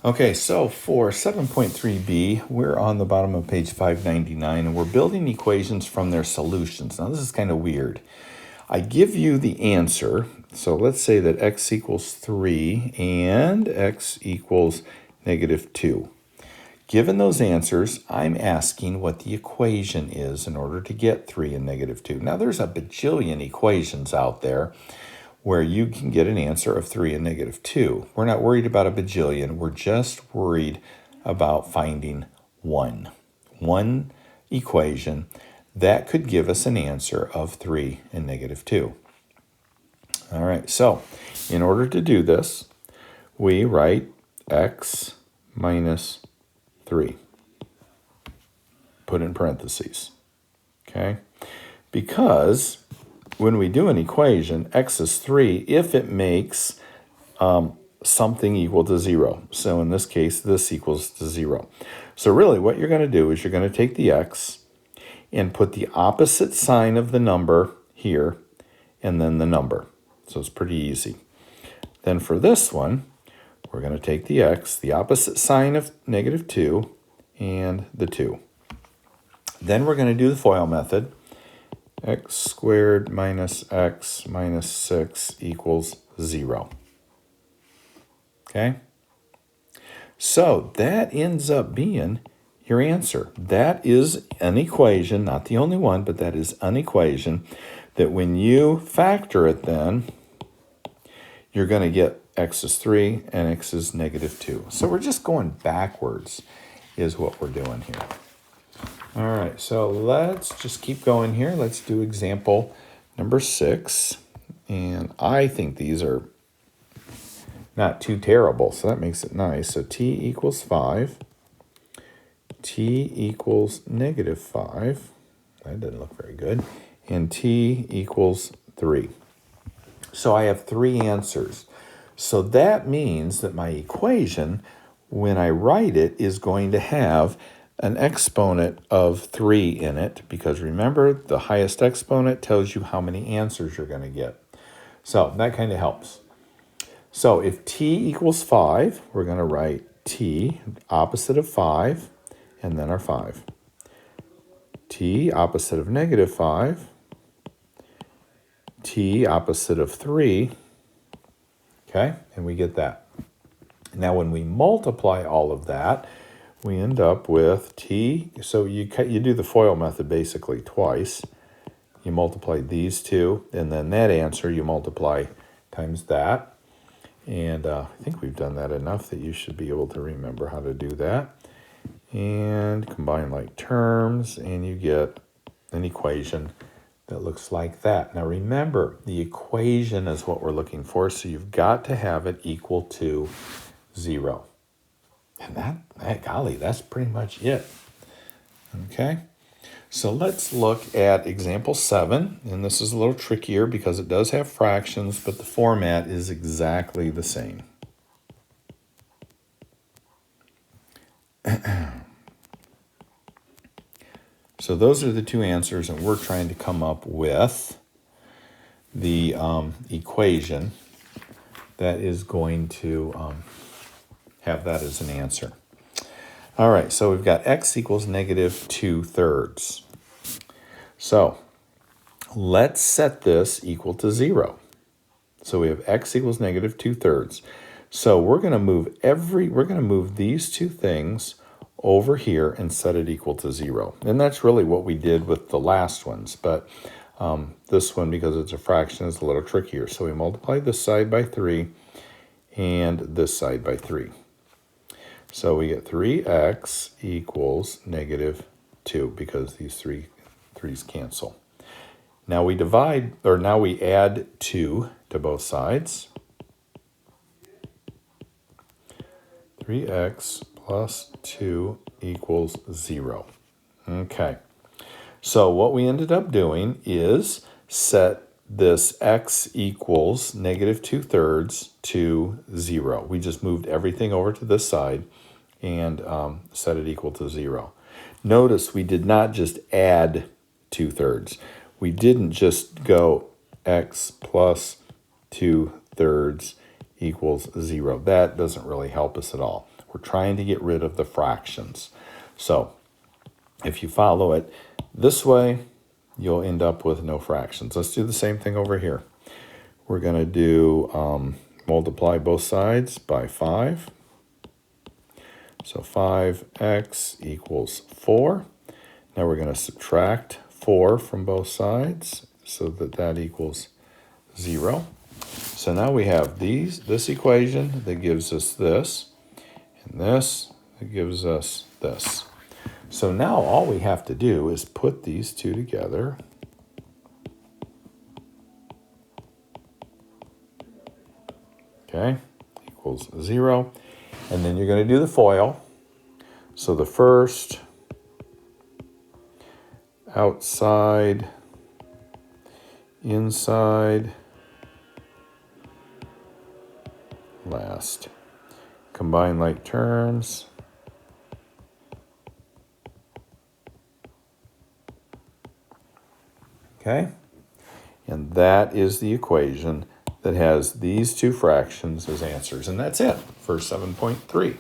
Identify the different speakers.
Speaker 1: Okay, so for 7.3b, we're on the bottom of page 599, and we're building equations from their solutions. Now, this is kind of weird. I give you the answer, so let's say that x equals 3 and x equals negative 2. Given those answers, I'm asking what the equation is in order to get 3 and negative 2. Now, there's a bajillion equations out there where you can get an answer of 3 and negative 2. We're not worried about a bajillion. We're just worried about finding one equation that could give us an answer of 3 and negative 2. All right, so in order to do this, we write x minus 3. Put in parentheses, okay? Because when we do an equation, x is 3 if it makes something equal to 0. So in this case, this equals to 0. So really what you're going to do is you're going to take the x and put the opposite sign of the number here and then the number. So it's pretty easy. Then for this one, we're going to take the x, the opposite sign of negative 2, and the 2. Then we're going to do the FOIL method. X squared minus x minus 6 equals 0. Okay? So that ends up being your answer. That is an equation, not the only one, but that is an equation that when you factor it then, you're going to get x is 3 and x is negative 2. So we're just going backwards is what we're doing here. All right, so let's just keep going here. Let's do example number 6. And I think these are not too terrible, so that makes it nice. So t equals 5. T equals negative 5. That doesn't look very good. And t equals 3. So I have 3 answers. So that means that my equation, when I write it, is going to have an exponent of 3 in it, because remember, the highest exponent tells you how many answers you're going to get. So that kind of helps. So if t equals 5, we're going to write t, opposite of 5, and then our 5. T, opposite of negative 5. T, opposite of 3. Okay, and we get that. Now when we multiply all of that, we end up with t. So you do the FOIL method basically twice. You multiply these two, and then that answer you multiply times that. And I think we've done that enough that you should be able to remember how to do that. And combine like terms, and you get an equation that looks like that. Now remember, the equation is what we're looking for, so you've got to have it equal to 0. And golly, that's pretty much it. Okay, so let's look at example 7, and this is a little trickier because it does have fractions, but the format is exactly the same. So those are the 2 answers, and we're trying to come up with the equation that is going to have that as an answer. All right, so we've got x equals negative 2/3. So let's set this equal to 0. So we have x equals negative 2/3. So we're going to move these 2 things over here and set it equal to 0. And that's really what we did with the last ones, but this one, because it's a fraction, is a little trickier. So we multiply this side by 3 and this side by 3. So we get 3x equals negative 2 because these 3's cancel. Now we add 2 to both sides. 3x plus 2 equals 0. Okay, so what we ended up doing is set this x equals negative 2/3 to 0. We just moved everything over to this side and set it equal to 0. Notice we did not just add 2/3. We didn't just go x plus 2/3 equals 0. That doesn't really help us at all. We're trying to get rid of the fractions. So if you follow it this way, you'll end up with no fractions. Let's do the same thing over here. We're going to do multiply both sides by 5. So 5x equals 4. Now we're going to subtract 4 from both sides so that that equals 0. So now we have this equation that gives us this, and this that gives us this. So now all we have to do is put these two together. Okay, equals 0. And then you're going to do the FOIL. So the first, outside, inside, last. Combine like terms. Okay? And that is the equation that has these two fractions as answers. And that's it for 7.3.